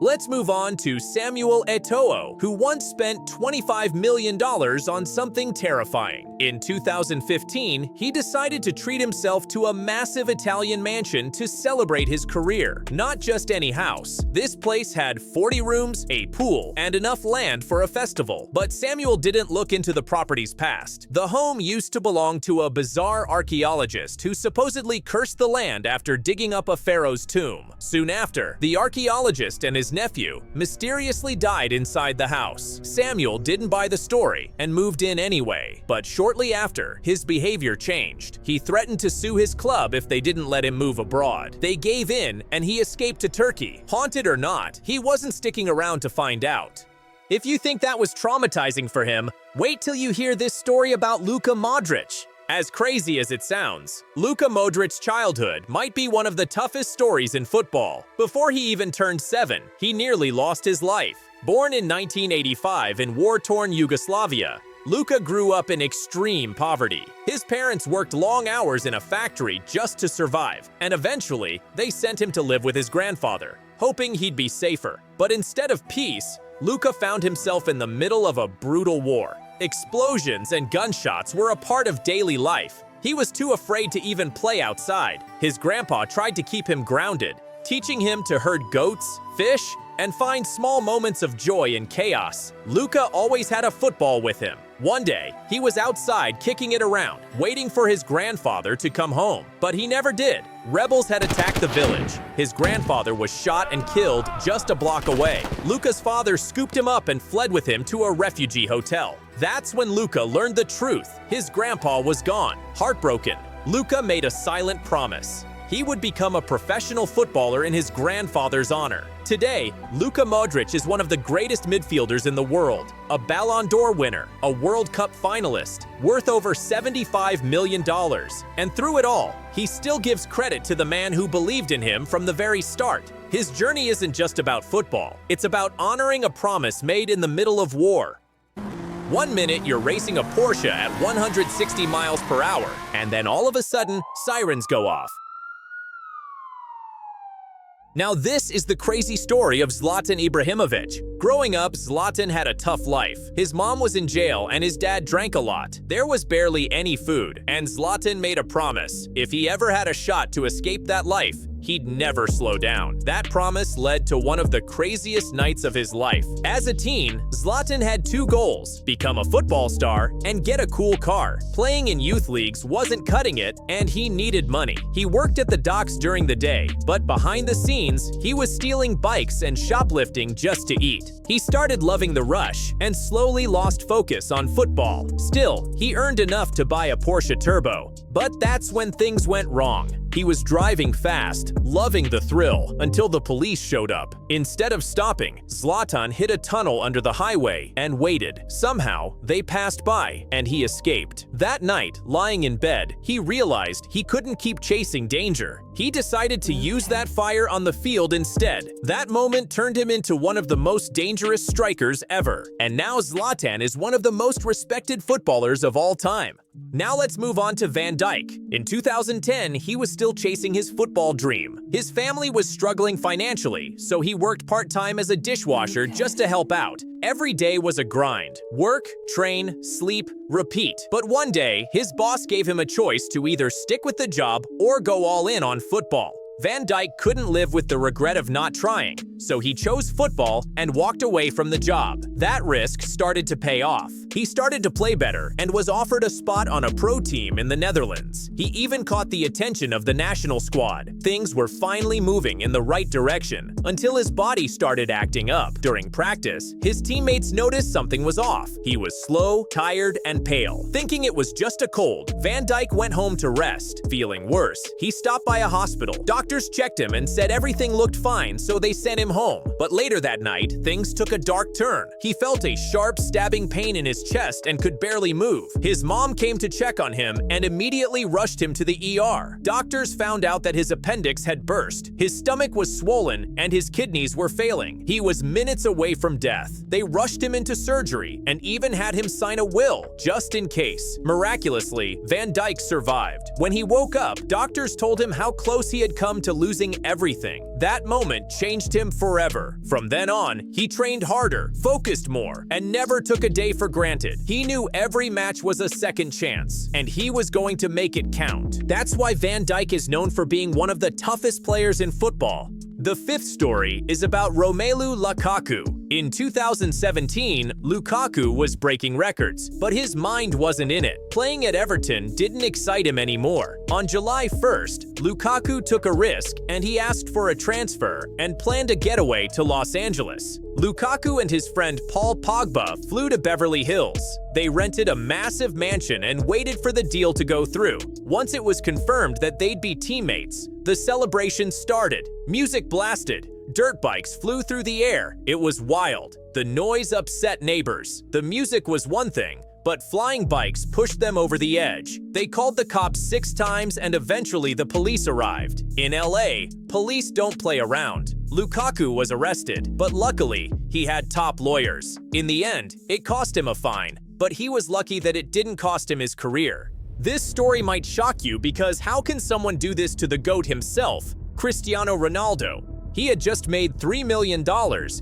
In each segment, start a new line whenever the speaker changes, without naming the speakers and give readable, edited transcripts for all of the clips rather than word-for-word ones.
Let's move on to Samuel Eto'o, who once spent $25 million on something terrifying. In 2015, he decided to treat himself to a massive Italian mansion to celebrate his career. Not just any house. This place had 40 rooms, a pool, and enough land for a festival. But Samuel didn't look into the property's past. The home used to belong to a bizarre archaeologist who supposedly cursed the land after digging up a pharaoh's tomb. Soon after, the archaeologist and his nephew mysteriously died inside the house. Samuel didn't buy the story and moved in anyway, but shortly after, his behavior changed. He threatened to sue his club if they didn't let him move abroad. They gave in and he escaped to Turkey. Haunted or not, he wasn't sticking around to find out. If you think that was traumatizing for him, wait till you hear this story about Luka Modric. As crazy as it sounds, Luka Modric's childhood might be one of the toughest stories in football. Before he even turned 7, he nearly lost his life. Born in 1985 in war-torn Yugoslavia, Luka grew up in extreme poverty. His parents worked long hours in a factory just to survive, and eventually, they sent him to live with his grandfather, hoping he'd be safer. But instead of peace, Luka found himself in the middle of a brutal war. Explosions and gunshots were a part of daily life. He was too afraid to even play outside. His grandpa tried to keep him grounded, teaching him to herd goats, fish, and find small moments of joy in chaos. Luka always had a football with him. One day, he was outside kicking it around, waiting for his grandfather to come home. But he never did. Rebels had attacked the village. His grandfather was shot and killed just a block away. Luka's father scooped him up and fled with him to a refugee hotel. That's when Luka learned the truth. His grandpa was gone. Heartbroken, Luka made a silent promise. He would become a professional footballer in his grandfather's honor. Today, Luka Modric is one of the greatest midfielders in the world, a Ballon d'Or winner, a World Cup finalist, worth over $75 million. And through it all, he still gives credit to the man who believed in him from the very start. His journey isn't just about football. It's about honoring a promise made in the middle of war. One minute, you're racing a Porsche at 160 miles per hour, and then all of a sudden, sirens go off. Now this is the crazy story of Zlatan Ibrahimovic. Growing up, Zlatan had a tough life. His mom was in jail and his dad drank a lot. There was barely any food, and Zlatan made a promise. If he ever had a shot to escape that life, he'd never slow down. That promise led to one of the craziest nights of his life. As a teen, Zlatan had two goals: become a football star and get a cool car. Playing in youth leagues wasn't cutting it, and he needed money. He worked at the docks during the day, but behind the scenes, he was stealing bikes and shoplifting just to eat. He started loving the rush and slowly lost focus on football. Still, he earned enough to buy a Porsche Turbo. But that's when things went wrong. He was driving fast, loving the thrill, until the police showed up. Instead of stopping, Zlatan hit a tunnel under the highway and waited. Somehow, they passed by, and he escaped. That night, lying in bed, he realized he couldn't keep chasing danger. He decided to use that fire on the field instead. That moment turned him into one of the most dangerous strikers ever. And now Zlatan is one of the most respected footballers of all time. Now let's move on to Van Dijk. In 2010, he was still chasing his football dream. His family was struggling financially, so he worked part-time as a dishwasher just to help out. Every day was a grind. Work, train, sleep, repeat. But one day, his boss gave him a choice to either stick with the job or go all in on football. Van Dijk couldn't live with the regret of not trying, so he chose football and walked away from the job. That risk started to pay off. He started to play better and was offered a spot on a pro team in the Netherlands. He even caught the attention of the national squad. Things were finally moving in the right direction until his body started acting up. During practice, his teammates noticed something was off. He was slow, tired, and pale. Thinking it was just a cold, Van Dijk went home to rest. Feeling worse, he stopped by a hospital. Doctors checked him and said everything looked fine, so they sent him home. But later that night, things took a dark turn. He felt a sharp, stabbing pain in his chest and could barely move. His mom came to check on him and immediately rushed him to the ER. Doctors found out that his appendix had burst, his stomach was swollen, and his kidneys were failing. He was minutes away from death. They rushed him into surgery and even had him sign a will, just in case. Miraculously, Van Dijk survived. When he woke up, doctors told him how close he had come to losing everything. That moment changed him forever. From then on, he trained harder, focused more, and never took a day for granted. He knew every match was a second chance, and he was going to make it count. That's why Van Dijk is known for being one of the toughest players in football. The fifth story is about Romelu Lukaku. In 2017, Lukaku was breaking records, but his mind wasn't in it. Playing at Everton didn't excite him anymore. On July 1st, Lukaku took a risk and he asked for a transfer and planned a getaway to Los Angeles. Lukaku and his friend Paul Pogba flew to Beverly Hills. They rented a massive mansion and waited for the deal to go through. Once it was confirmed that they'd be teammates, the celebration started. Music blasted. Dirt bikes flew through the air. It was wild. The noise upset neighbors. The music was one thing, but flying bikes pushed them over the edge. They called the cops 6 times and eventually the police arrived. In LA, police don't play around. Lukaku was arrested, but luckily, he had top lawyers. In the end, it cost him a fine, but he was lucky that it didn't cost him his career. This story might shock you because how can someone do this to the GOAT himself, Cristiano Ronaldo? He had just made $3 million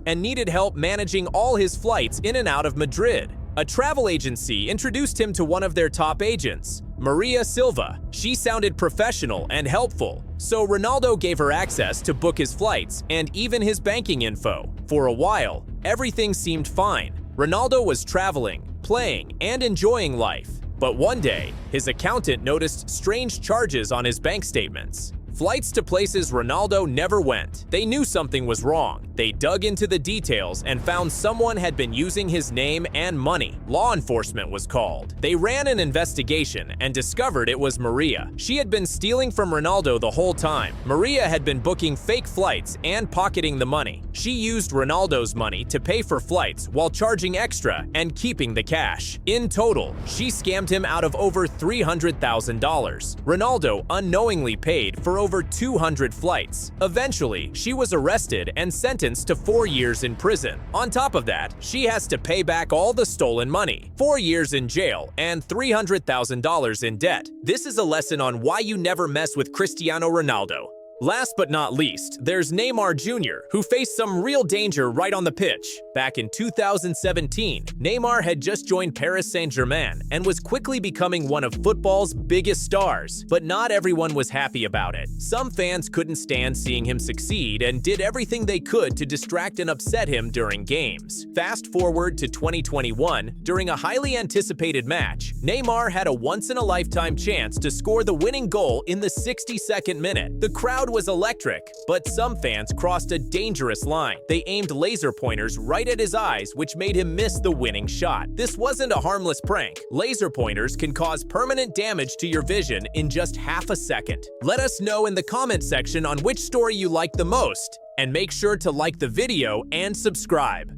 and needed help managing all his flights in and out of Madrid. A travel agency introduced him to one of their top agents, Maria Silva. She sounded professional and helpful, so Ronaldo gave her access to book his flights and even his banking info. For a while, everything seemed fine. Ronaldo was traveling, playing, and enjoying life. But one day, his accountant noticed strange charges on his bank statements. Flights to places Ronaldo never went. They knew something was wrong. They dug into the details and found someone had been using his name and money. Law enforcement was called. They ran an investigation and discovered it was Maria. She had been stealing from Ronaldo the whole time. Maria had been booking fake flights and pocketing the money. She used Ronaldo's money to pay for flights while charging extra and keeping the cash. In total, she scammed him out of over $300,000. Ronaldo unknowingly paid for over 200 flights. Eventually, she was arrested and sentenced to 4 years in prison. On top of that, she has to pay back all the stolen money, 4 years in jail, and $300,000 in debt. This is a lesson on why you never mess with Cristiano Ronaldo. Last but not least, there's Neymar Jr., who faced some real danger right on the pitch. Back in 2017, Neymar had just joined Paris Saint-Germain and was quickly becoming one of football's biggest stars. But not everyone was happy about it. Some fans couldn't stand seeing him succeed and did everything they could to distract and upset him during games. Fast forward to 2021, during a highly anticipated match, Neymar had a once-in-a-lifetime chance to score the winning goal in the 62nd minute. The crowd was electric, but some fans crossed a dangerous line. They aimed laser pointers right at his eyes, which made him miss the winning shot. This wasn't a harmless prank. Laser pointers can cause permanent damage to your vision in just half a second. Let us know in the comment section on which story you like the most, and make sure to like the video and subscribe.